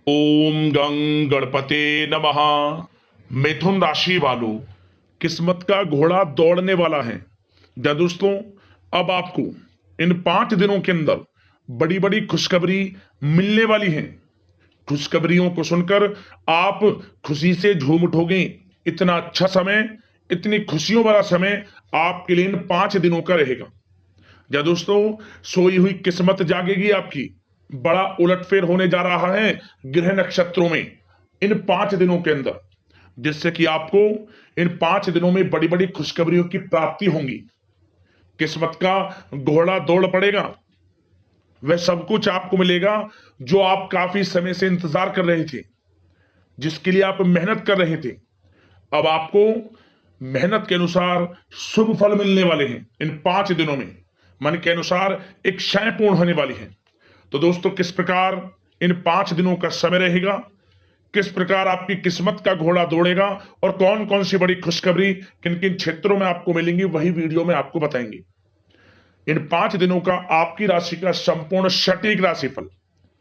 ओम गं गणपते नमः। मिथुन राशि वालों, किस्मत का घोड़ा दौड़ने वाला है। क्या दोस्तों, अब आपको इन 5 दिनों के अंदर बड़ी बड़ी खुशखबरी मिलने वाली है। खुशखबरियों को सुनकर आप खुशी से झूम उठोगे। इतना अच्छा समय, इतनी खुशियों वाला समय आपके लिए इन 5 दिनों का रहेगा। या दोस्तों, सोई हुई किस्मत जागेगी आपकी। बड़ा उलटफेर होने जा रहा है ग्रह नक्षत्रों में इन 5 दिनों के अंदर, जिससे कि आपको इन 5 दिनों में बड़ी बड़ी खुशखबरियों की प्राप्ति होंगी। किस्मत का घोड़ा दौड़ पड़ेगा। वह सब कुछ आपको मिलेगा जो आप काफी समय से इंतजार कर रहे थे, जिसके लिए आप मेहनत कर रहे थे। अब आपको मेहनत के अनुसार शुभ फल मिलने वाले हैं। इन 5 दिनों में मन के अनुसार एक क्षय पूर्ण होने वाली है। तो दोस्तों, किस प्रकार इन 5 दिनों का समय रहेगा, किस प्रकार आपकी किस्मत का घोड़ा दौड़ेगा और कौन कौन सी बड़ी खुशखबरी किन किन क्षेत्रों में आपको मिलेंगी, वही वीडियो में आपको बताएंगे। इन 5 दिनों का आपकी राशि का संपूर्ण सटीक राशिफल,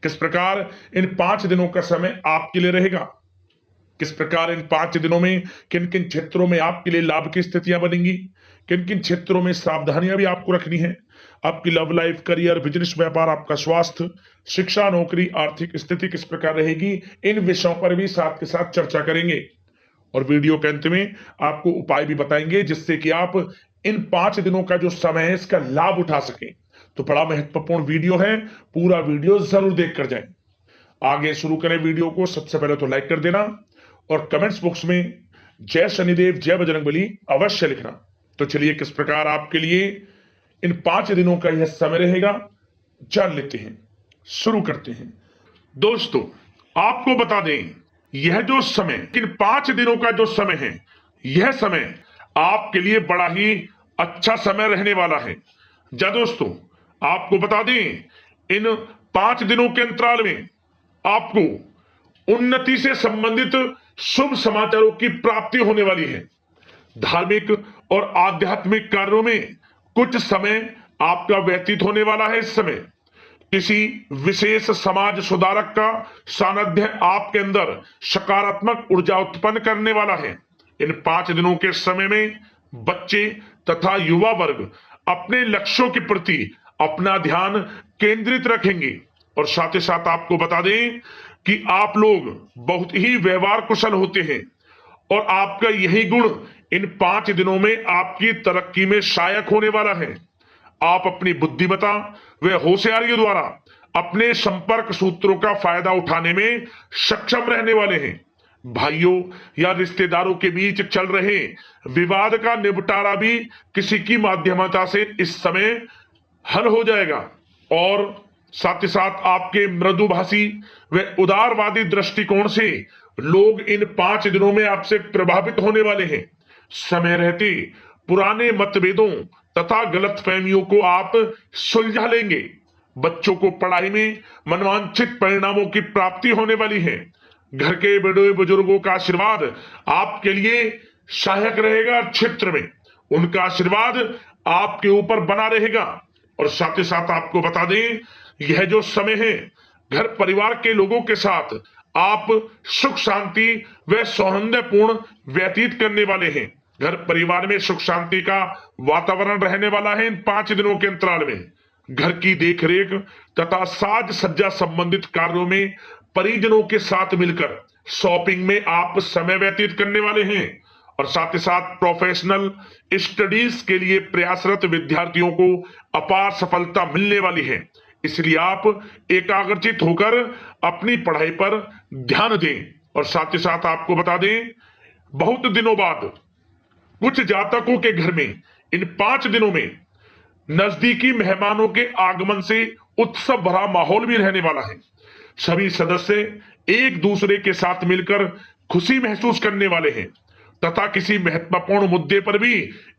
किस प्रकार इन 5 दिनों का समय आपके लिए रहेगा, किस प्रकार इन 5 दिनों में किन किन क्षेत्रों में आपके लिए लाभ की स्थितियां बनेंगी, किन किन क्षेत्रों में सावधानियां भी आपको रखनी है। आपकी लव लाइफ, करियर, बिजनेस, व्यापार, आपका स्वास्थ्य, शिक्षा, नौकरी, आर्थिक स्थिति किस प्रकार रहेगी, इन विषयों पर भी साथ के साथ चर्चा करेंगे। और वीडियो के अंत में आपको उपाय भी बताएंगे, जिससे कि आप इन 5 दिनों का जो समय है इसका लाभ उठा सकें। तो बड़ा महत्वपूर्ण वीडियो है, पूरा वीडियो जरूर देख कर जाएं। आगे शुरू करें वीडियो को। सबसे पहले तो लाइक कर देना और कमेंट्स बॉक्स में जय शनिदेव, जय बजरंगबली अवश्य लिखना। तो चलिए, किस प्रकार आपके लिए इन 5 दिनों का यह समय रहेगा जान लेते हैं, शुरू करते हैं। दोस्तों, आपको बता दें, यह जो समय, इन 5 दिनों का जो समय है, यह समय आपके लिए बड़ा ही अच्छा समय रहने वाला है। जा दोस्तों, आपको बता दें, इन 5 दिनों के अंतराल में आपको उन्नति से संबंधित शुभ समाचारों की प्राप्ति होने वाली है। धार्मिक और आध्यात्मिक कार्यों में कुछ समय आपका व्यतीत होने वाला है। इस समय किसी विशेष समाज सुधारक का सानिध्य आपके अंदर सकारात्मक ऊर्जा उत्पन्न करने वाला है। इन 5 दिनों के समय में बच्चे तथा युवा वर्ग अपने लक्ष्यों के प्रति अपना ध्यान केंद्रित रखेंगे। और साथ ही साथ आपको बता दें कि आप लोग बहुत ही व्यवहार कुशल होते हैं और आपका यही गुण इन 5 दिनों में आपकी तरक्की में सहायक होने वाला है। आप अपनी बुद्धिमत्ता व होशियारी द्वारा अपने संपर्क सूत्रों का फायदा उठाने में सक्षम रहने वाले हैं। भाइयों या रिश्तेदारों के बीच चल रहे विवाद का निपटारा भी किसी की माध्यमता से इस समय हल हो जाएगा। और साथ ही साथ आपके मृदुभाषी व उदारवादी दृष्टिकोण से लोग इन 5 दिनों में आपसे प्रभावित होने वाले हैं। समय रहते पुराने मतभेदों तथा गलतफहमियों को आप सुलझा लेंगे। बच्चों को पढ़ाई में मनवांछित परिणामों की प्राप्ति होने वाली है। घर के बड़े बुजुर्गों का आशीर्वाद आपके लिए सहायक रहेगा। क्षेत्र में उनका आशीर्वाद आपके ऊपर बना रहेगा। और साथ ही साथ आपको बता दें, यह जो समय है, घर परिवार के लोगों के साथ आप सुख शांति व सौहार्दपूर्ण व्यतीत करने वाले हैं। घर परिवार में सुख शांति का वातावरण रहने वाला है। इन 5 दिनों के अंतराल में घर की देखरेख तथा साज सज्जा संबंधित कार्यों में परिजनों के साथ मिलकर शॉपिंग में आप समय व्यतीत करने वाले हैं। और साथ ही साथ प्रोफेशनल स्टडीज के लिए प्रयासरत विद्यार्थियों को अपार सफलता मिलने वाली है। इसलिए आप एकाग्रचित होकर अपनी पढ़ाई पर ध्यान दें। और साथ ही साथ आपको बता दें, बहुत दिनों बाद कुछ जातकों के घर में इन 5 दिनों में नजदीकी मेहमानों के आगमन से उत्सव भरा माहौल भी रहने वाला है। सभी सदस्य एक दूसरे के साथ मिलकर खुशी महसूस करने वाले हैं तथा किसी महत्वपूर्ण मुद्दे पर भी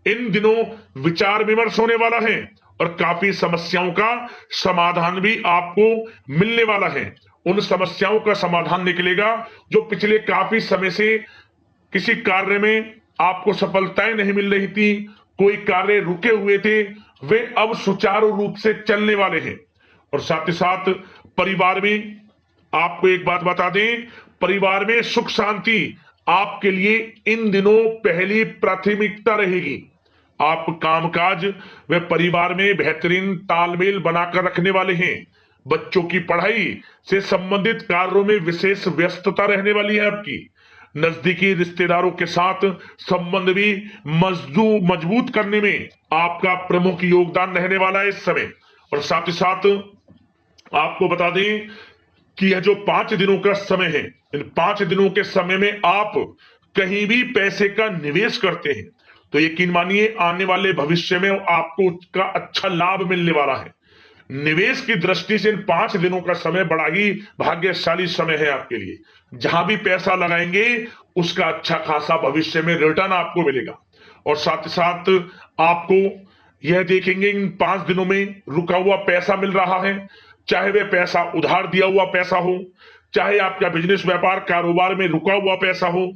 इन दिनों विचार विमर्श होने वाला है और काफी समस्याओं का समाधान भी आपको मिलने वाला है। उन समस्याओं का समाधान निकलेगा जो पिछले काफी समय से किसी कार्य में आपको सफलताएं नहीं मिल रही थी, कोई कार्य रुके हुए थे, वे अब सुचारू रूप से चलने वाले हैं। और साथ ही साथ परिवार में आपको एक बात बता दें, परिवार में सुख शांति आपके लिए इन दिनों पहली प्राथमिकता रहेगी। आप कामकाज व परिवार में बेहतरीन तालमेल बनाकर रखने वाले हैं। बच्चों की पढ़ाई से संबंधित कार्यों में विशेष व्यस्तता रहने वाली है आपकी। नजदीकी रिश्तेदारों के साथ संबंध भी मजबूत करने में आपका प्रमुख योगदान रहने वाला है इस समय। और साथ ही साथ आपको बता दें कि यह जो 5 दिनों का समय है, इन 5 दिनों के समय में आप कहीं भी पैसे का निवेश करते हैं तो यकीन मानिए आने वाले भविष्य में आपको उसका अच्छा लाभ मिलने वाला है। निवेश की दृष्टि से इन 5 दिनों का समय बड़ा ही भाग्यशाली समय है आपके लिए। जहां भी पैसा लगाएंगे उसका अच्छा खासा भविष्य में रिटर्न आपको मिलेगा। और साथ ही साथ आपको यह देखेंगे इन 5 दिनों में रुका हुआ पैसा मिल रहा है, चाहे वह पैसा उधार दिया हुआ पैसा हो, चाहे आपका बिजनेस व्यापार कारोबार में रुका हुआ पैसा हो,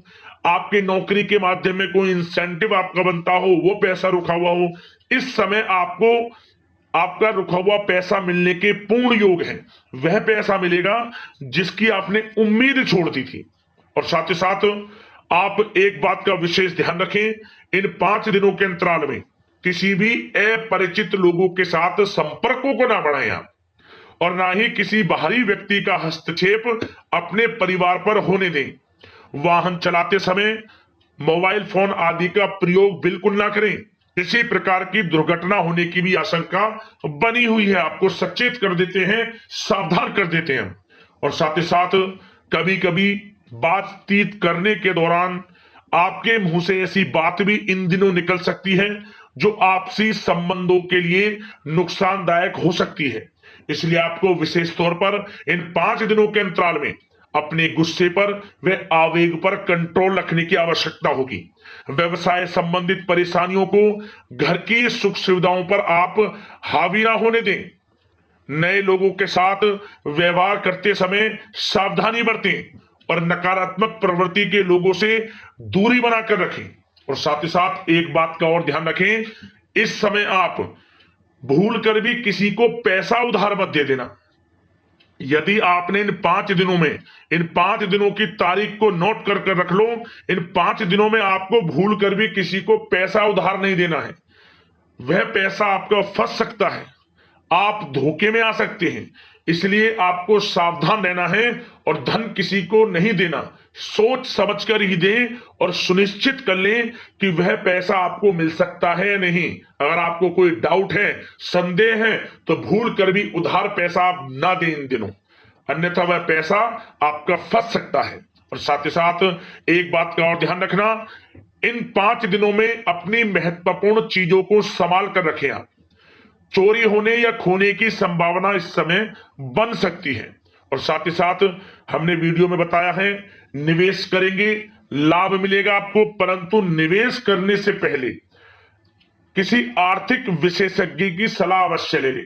आपकी नौकरी के माध्यम में कोई इंसेंटिव आपका बनता हो, वो पैसा रुका हुआ हो। इस समय आपको आपका रुका हुआ पैसा मिलने के पूर्ण योग है। वह पैसा मिलेगा जिसकी आपने उम्मीद छोड़ दी थी। और साथ ही साथ आप एक बात का विशेष ध्यान रखें, इन 5 दिनों के अंतराल में किसी भी अपरिचित लोगों के साथ संपर्कों को ना बढ़ाएं आप, और ना ही किसी बाहरी व्यक्ति का हस्तक्षेप अपने परिवार पर होने दें। वाहन चलाते समय मोबाइल फोन आदि का प्रयोग बिल्कुल ना करें। किसी प्रकार की दुर्घटना होने की भी आशंका बनी हुई है, आपको सचेत कर देते हैं, सावधान कर देते हैं। और साथ ही साथ कभी कभी बातचीत करने के दौरान आपके मुंह से ऐसी बात भी इन दिनों निकल सकती है जो आपसी संबंधों के लिए नुकसानदायक हो सकती है। इसलिए आपको विशेष तौर पर इन 5 दिनों के अंतराल में अपने गुस्से पर व आवेग पर कंट्रोल रखने की आवश्यकता होगी। व्यवसाय संबंधित परेशानियों को घर की सुख सुविधाओं पर आप हावी ना होने दें। नए लोगों के साथ व्यवहार करते समय सावधानी बरतें और नकारात्मक प्रवृत्ति के लोगों से दूरी बनाकर रखें। और साथ ही साथ एक बात का और ध्यान रखें, इस समय आप भूल कर भी किसी को पैसा उधार मत दे देना। यदि आपने इन 5 दिनों में इन 5 दिनों की तारीख को नोट कर कर रख लो, इन 5 दिनों में आपको भूल कर भी किसी को पैसा उधार नहीं देना है। वह पैसा आपका फंस सकता है, आप धोखे में आ सकते हैं। इसलिए आपको सावधान रहना है और धन किसी को नहीं देना। सोच समझ कर ही दें और सुनिश्चित कर लें कि वह पैसा आपको मिल सकता है या नहीं। अगर आपको कोई डाउट है, संदेह है, तो भूल कर भी उधार पैसा आप ना दें इन दिनों, अन्यथा वह पैसा आपका फंस सकता है। और साथ ही साथ एक बात का और ध्यान रखना, इन 5 दिनों में अपनी महत्वपूर्ण चीजों को संभाल कर रखें आप। चोरी होने या खोने की संभावना इस समय बन सकती है। और साथ ही साथ हमने वीडियो में बताया है, निवेश करेंगे लाभ मिलेगा आपको, परंतु निवेश करने से पहले किसी आर्थिक विशेषज्ञ की सलाह अवश्य ले लें,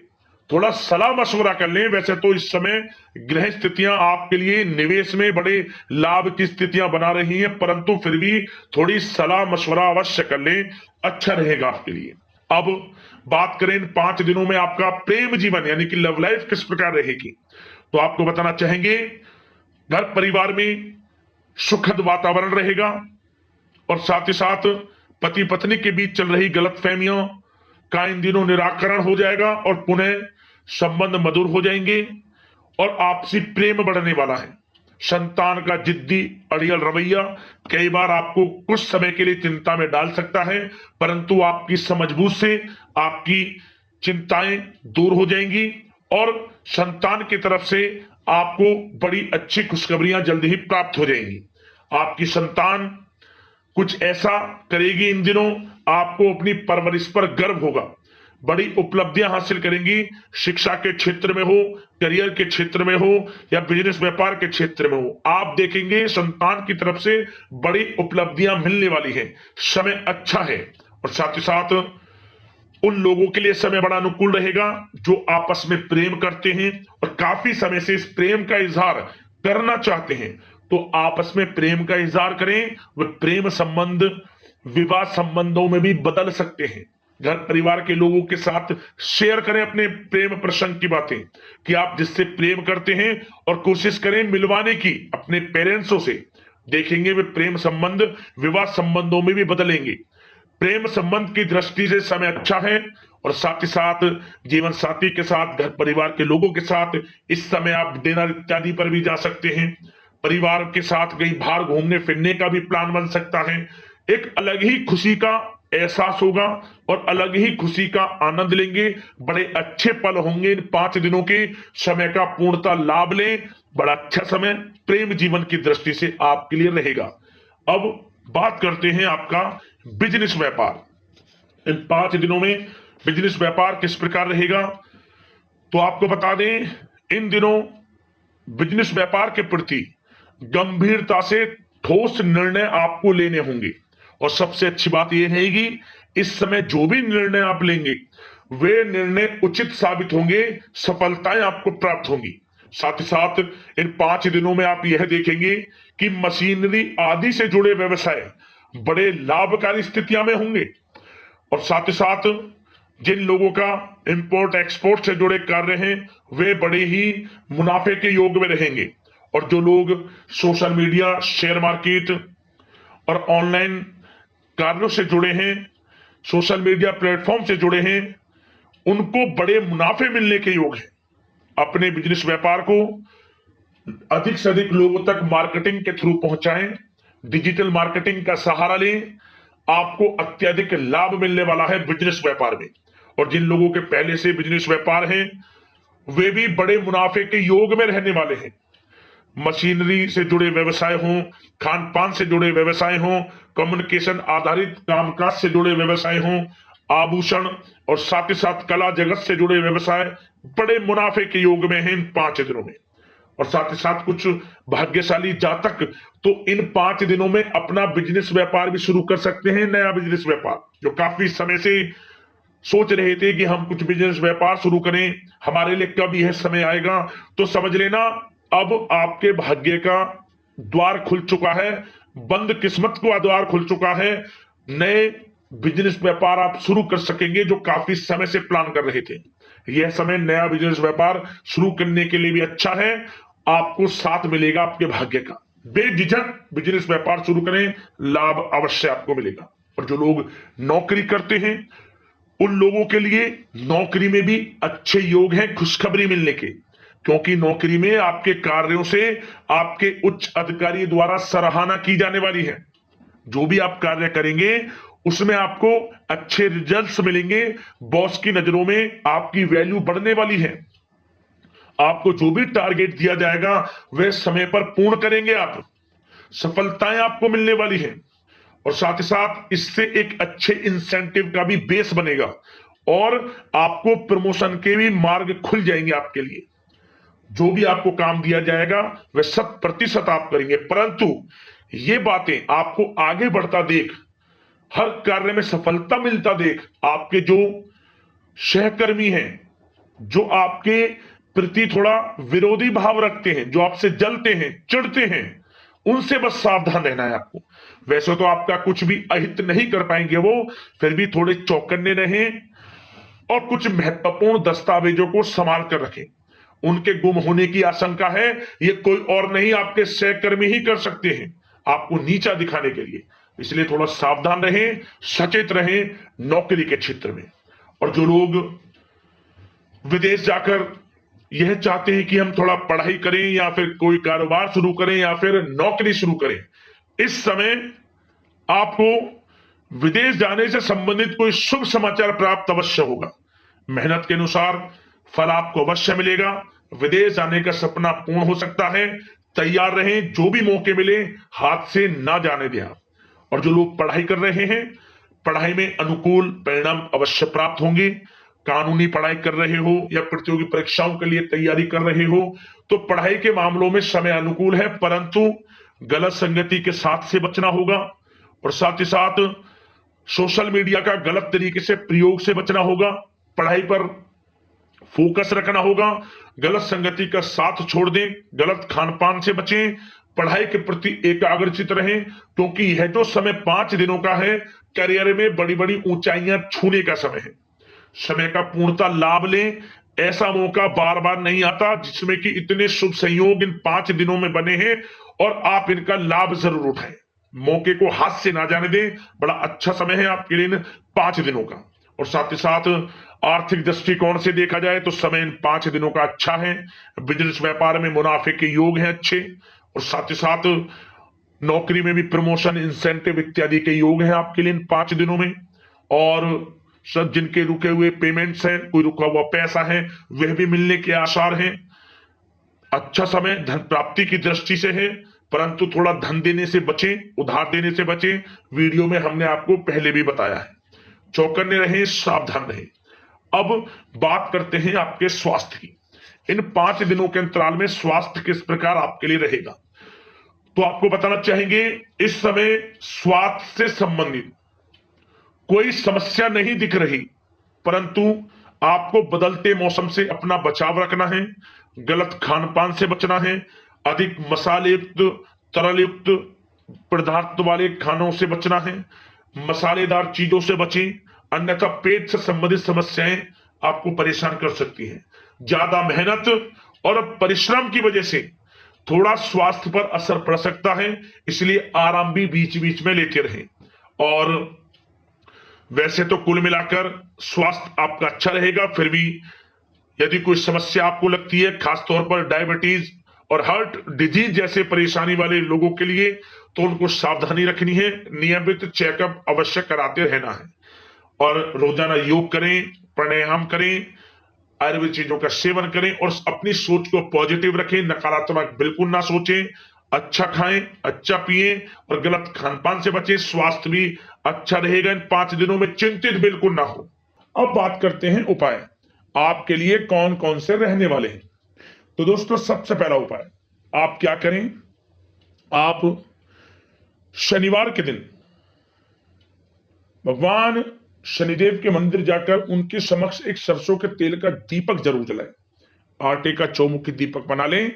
थोड़ा सलाह मशवरा कर लें। वैसे तो इस समय ग्रह स्थितियां आपके लिए निवेश में बड़े लाभ की स्थितियां बना रही हैं, परंतु फिर भी थोड़ी सलाह मशवरा अवश्य कर लें, अच्छा रहेगा आपके लिए। अब बात करें इन 5 दिनों में आपका प्रेम जीवन यानी कि लव लाइफ किस प्रकार रहेगी, तो आपको बताना चाहेंगे घर परिवार में सुखद वातावरण रहेगा। और साथ ही साथ पति पत्नी के बीच चल रही गलतफहमियों का इन दिनों निराकरण हो जाएगा और पुनः संबंध मधुर हो जाएंगे और आपसी प्रेम बढ़ने वाला है। संतान का जिद्दी अड़ियल रवैया कई बार आपको कुछ समय के लिए चिंता में डाल सकता है, परंतु आपकी समझबूझ से आपकी चिंताएं दूर हो जाएंगी और संतान की तरफ से आपको बड़ी अच्छी खुशखबरियां जल्दी ही प्राप्त हो जाएंगी। आपकी संतान कुछ ऐसा करेगी इन दिनों, आपको अपनी परवरिश पर गर्व होगा। बड़ी उपलब्धियां हासिल करेंगी, शिक्षा के क्षेत्र में हो, करियर के क्षेत्र में हो या बिजनेस व्यापार के क्षेत्र में हो। आप देखेंगे संतान की तरफ से बड़ी उपलब्धियां मिलने वाली है, समय अच्छा है। और साथ ही साथ उन लोगों के लिए समय बड़ा अनुकूल रहेगा जो आपस में प्रेम करते हैं और काफी समय से इस प्रेम का इजहार करना चाहते हैं, तो आपस में प्रेम का इजहार करें। वह प्रेम संबंध विवाह संबंधों में भी बदल सकते हैं। घर परिवार के लोगों के साथ शेयर करें अपने प्रेम प्रसंग की बातें कि आप जिससे प्रेम करते हैं, और कोशिश करें मिलवाने की अपने पेरेंट्सों से। देखेंगे वे प्रेम संबंध विवाह संबंधों में भी बदलेंगे। प्रेम संबंध की दृष्टि से समय अच्छा है, और साथ ही साथ जीवन साथी के साथ, घर परिवार के लोगों के साथ इस समय आप डिनर इत्यादि पर भी जा सकते हैं। परिवार के साथ कहीं बाहर घूमने फिरने का भी प्लान बन सकता है। एक अलग ही खुशी का एहसास होगा और अलग ही खुशी का आनंद लेंगे। बड़े अच्छे पल होंगे इन 5 दिनों के समय का पूर्णता लाभ लें। बड़ा अच्छा समय प्रेम जीवन की दृष्टि से आपके लिए रहेगा। अब बात करते हैं आपका बिजनेस व्यापार। इन 5 दिनों में बिजनेस व्यापार किस प्रकार रहेगा, तो आपको बता दें, इन दिनों बिजनेस व्यापार के प्रति गंभीरता से ठोस निर्णय आपको लेने होंगे। और सबसे अच्छी बात यह रहेगी, इस समय जो भी निर्णय आप लेंगे वे निर्णय उचित साबित होंगे, सफलताएं आपको प्राप्त होंगी। साथ ही साथ इन 5 दिनों में आप यह देखेंगे कि मशीनरी आदि से जुड़े व्यवसाय बड़े लाभकारी स्थितियां में होंगे। और साथ ही साथ जिन लोगों का इंपोर्ट एक्सपोर्ट से जुड़े कार्य हैं वे बड़े ही मुनाफे के योग में रहेंगे। और जो लोग सोशल मीडिया, शेयर मार्केट और ऑनलाइन कार्यों से जुड़े हैं, सोशल मीडिया प्लेटफॉर्म से जुड़े हैं, उनको बड़े मुनाफे मिलने के योग हैं। अपने बिजनेस व्यापार को अधिक से अधिक लोगों तक मार्केटिंग के थ्रू पहुंचाएं, डिजिटल मार्केटिंग का सहारा लें। आपको अत्यधिक लाभ मिलने वाला है बिजनेस व्यापार में। और जिन लोगों के पहले से बिजनेस व्यापार हैं वे भी बड़े मुनाफे के योग में रहने वाले हैं। मशीनरी से जुड़े व्यवसाय हों, खान पान से जुड़े व्यवसाय हों, कम्युनिकेशन आधारित कामकाज से जुड़े व्यवसाय हों, आभूषण और साथ ही साथ कला जगत से जुड़े व्यवसाय बड़े मुनाफे के योग में हैं इन 5 दिनों में। और साथ ही साथ कुछ भाग्यशाली जातक तो इन 5 दिनों में अपना बिजनेस व्यापार भी शुरू कर सकते हैं, नया बिजनेस व्यापार। जो काफी समय से सोच रहे थे कि हम कुछ बिजनेस व्यापार शुरू करें, हमारे लिए कब यह समय आएगा, तो समझ लेना अब आपके भाग्य का द्वार खुल चुका है, बंद किस्मत का द्वार खुल चुका है। नए बिजनेस व्यापार आप शुरू कर सकेंगे जो काफी समय से प्लान कर रहे थे। यह समय नया बिजनेस व्यापार शुरू करने के लिए भी अच्छा है, आपको साथ मिलेगा आपके भाग्य का। बेझिझक बिजनेस व्यापार शुरू करें, लाभ अवश्य आपको मिलेगा। और जो लोग नौकरी करते हैं उन लोगों के लिए नौकरी में भी अच्छे योग हैं खुशखबरी मिलने के, क्योंकि नौकरी में आपके कार्यों से आपके उच्च अधिकारी द्वारा सराहना की जाने वाली है। जो भी आप कार्य करेंगे उसमें आपको अच्छे रिजल्ट्स मिलेंगे, बॉस की नजरों में आपकी वैल्यू बढ़ने वाली है। आपको जो भी टारगेट दिया जाएगा वह समय पर पूर्ण करेंगे आप, सफलताएं आपको मिलने वाली है। और साथ ही साथ इससे एक अच्छे इंसेंटिव का भी बेस बनेगा और आपको प्रमोशन के भी मार्ग खुल जाएंगे आपके लिए। जो भी आपको काम दिया जाएगा वह 100% आप करेंगे, परंतु ये बातें आपको आगे बढ़ता देख, हर कार्य में सफलता मिलता देख, आपके जो सहकर्मी हैं, जो आपके प्रति थोड़ा विरोधी भाव रखते हैं, जो आपसे जलते हैं, चिढ़ते हैं, उनसे बस सावधान रहना है आपको। वैसे तो आपका कुछ भी अहित नहीं कर पाएंगे वो, फिर भी थोड़े चौकन्ने रहें और कुछ महत्वपूर्ण दस्तावेजों को संभाल कर रखें। उनके गुम होने की आशंका है, ये कोई और नहीं आपके सहकर्मी ही कर सकते हैं आपको नीचा दिखाने के लिए। इसलिए थोड़ा सावधान रहें, सचेत रहें नौकरी के क्षेत्र में। और जो लोग विदेश जाकर यह चाहते हैं कि हम थोड़ा पढ़ाई करें या फिर कोई कारोबार शुरू करें या फिर नौकरी शुरू करें, इस समय आपको विदेश जाने से संबंधित कोई शुभ समाचार प्राप्त अवश्य होगा। मेहनत के अनुसार फल आपको अवश्य मिलेगा। विदेश जाने का सपना पूर्ण हो सकता है। तैयार रहें, जो भी मौके मिले हाथ से ना जाने दें आप। और जो लोग पढ़ाई कर रहे हैं, पढ़ाई में अनुकूल परिणाम अवश्य प्राप्त होंगे। कानूनी पढ़ाई कर रहे हो या प्रतियोगी परीक्षाओं के लिए तैयारी कर रहे हो तो पढ़ाई के मामलों में समय अनुकूल है, परंतु गलत संगति के साथ से बचना होगा। और साथ ही साथ सोशल मीडिया का गलत तरीके से प्रयोग से बचना होगा। पढ़ाई पर फोकस रखना होगा, गलत संगति का साथ छोड़ दें, गलत खान पान से बचें, पढ़ाई के प्रति एकाग्रचित रहें, क्योंकि यह जो समय 5 दिनों का है, करियर में बड़ी बड़ी ऊंचाइयां छूने का समय है। समय का पूर्णता लाभ लें, ऐसा मौका बार बार नहीं आता जिसमें कि इतने शुभ संयोग इन 5 दिनों में बने हैं और आप इनका लाभ जरूर उठाएं। मौके को हाथ से ना जाने दें, बड़ा अच्छा समय है आपके लिए इन 5 दिनों का। और साथ ही साथ आर्थिक दृष्टिकोण से देखा जाए तो समय इन 5 दिनों का अच्छा है। बिजनेस व्यापार में मुनाफे के योग हैं अच्छे, और साथ ही साथ नौकरी में भी प्रमोशन, इंसेंटिव इत्यादि के योग हैं आपके लिए इन 5 दिनों में। और सब जिनके रुके हुए पेमेंट्स हैं, कोई रुका हुआ पैसा है, वह भी मिलने के आसार हैं। अच्छा समय धन प्राप्ति की दृष्टि से है, परंतु थोड़ा धन देने से बचें, उधार देने से बचें। वीडियो में हमने आपको पहले भी बताया है। चौकन्ने रहें, सावधान रहें। अब बात करते हैं आपके स्वास्थ्य की। इन 5 दिनों के अंतराल में स्वास्थ्य किस प्रकार आपके लिए रहेगा, तो आपको बताना चाहेंगे इस समय स्वास्थ्य से संबंधित कोई समस्या नहीं दिख रही, परंतु आपको बदलते मौसम से अपना बचाव रखना है, गलत खान पान से बचना है, अधिक मसाले युक्त, तरल युक्त पदार्थ वाले खानों से बचना है, मसालेदार चीजों से बचें, अन्यथा पेट से संबंधित समस्याएं आपको परेशान कर सकती हैं। ज्यादा मेहनत और परिश्रम की वजह से थोड़ा स्वास्थ्य पर असर पड़ सकता है, इसलिए आराम भी बीच बीच में लेते रहें। और वैसे तो कुल मिलाकर स्वास्थ्य आपका अच्छा रहेगा, फिर भी यदि कोई समस्या आपको लगती है, खासतौर पर डायबिटीज और हार्ट डिजीज जैसे परेशानी वाले लोगों के लिए, तो उनको सावधानी रखनी है, नियमित चेकअप अवश्य कराते रहना है। और रोजाना योग करें, प्राणायाम करें, आयुर्वेद चीजों का सेवन करें और अपनी सोच को पॉजिटिव रखें, नकारात्मक बिल्कुल ना सोचें, अच्छा खाएं, अच्छा पिएं और गलत खान पान से बचें। स्वास्थ्य भी अच्छा रहेगा इन 5 दिनों में, चिंतित बिल्कुल ना हो। अब बात करते हैं उपाय आपके लिए कौन कौन से रहने वाले हैं। तो दोस्तों, सबसे पहला उपाय आप क्या करें, आप शनिवार के दिन भगवान शनिदेव के मंदिर जाकर उनके समक्ष एक सरसों के तेल का दीपक जरूर जलाएं। आटे का चौमुखी दीपक बना लें,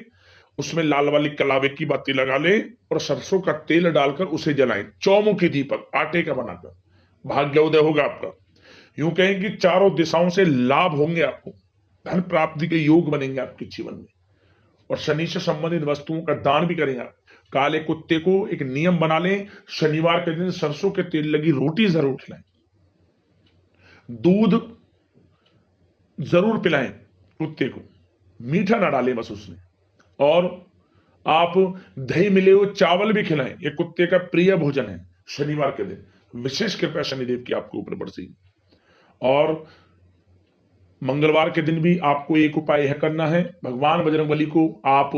उसमें लाल वाली कलावे की बाती लगा लें और सरसों का तेल डालकर उसे जलाएं। चौमुखी दीपक आटे का बनाकर, भाग्योदय होगा आपका। यूं कहें कि चारों दिशाओं से लाभ होंगे, आपको धन प्राप्ति के योग बनेंगे आपके जीवन में। और शनि से संबंधित वस्तुओं का दान भी करेंगे आप। काले कुत्ते को एक नियम बना लें, शनिवार के दिन सरसों के तेल लगी रोटी जरूर खिलाएं, दूध जरूर पिलाएं कुत्ते को, मीठा ना डालें बस उसमें। और आप दही मिले हुए चावल भी खिलाएं, ये कुत्ते का प्रिय भोजन है शनिवार के दिन। विशेष कृपा शनिदेव की आपके ऊपर बरसेगी। और मंगलवार के दिन भी आपको एक उपाय यह करना है, भगवान बजरंगबली को आप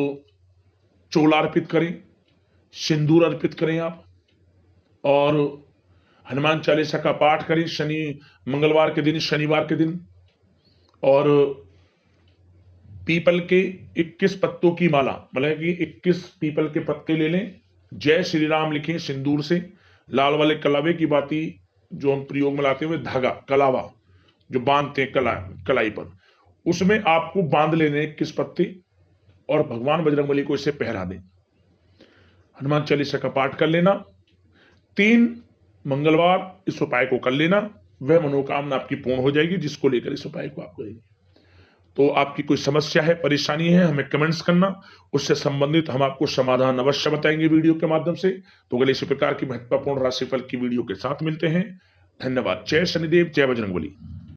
चोला अर्पित करें, सिंदूर अर्पित करें आप, और हनुमान चालीसा का पाठ करें मंगलवार के दिन, शनिवार के दिन। और पीपल के 21 पत्तों की माला, मतलब कि 21 पीपल के पत्ते ले लें, जय श्री राम लिखें सिंदूर से, लाल वाले कलावे की बाती जो हम प्रयोग में लाते हुए धागा कलावा जो बांधते हैं कलाई पर, उसमें आपको बांध लेने 21 पत्ते और भगवान बजरंगबली को इसे पहरा दें। हनुमान चालीसा का पाठ कर लेना, 3 मंगलवार इस उपाय को कर लेना, वह मनोकामना आपकी पूर्ण हो जाएगी जिसको लेकर इस उपाय को आप करेंगे। तो आपकी कोई समस्या है, परेशानी है, हमें कमेंट्स करना, उससे संबंधित हम आपको समाधान अवश्य बताएंगे वीडियो के माध्यम से। तो अगले इसी प्रकार की महत्वपूर्ण राशिफल की वीडियो के साथ मिलते हैं। धन्यवाद। जय शनिदेव, जय बजरंगबली।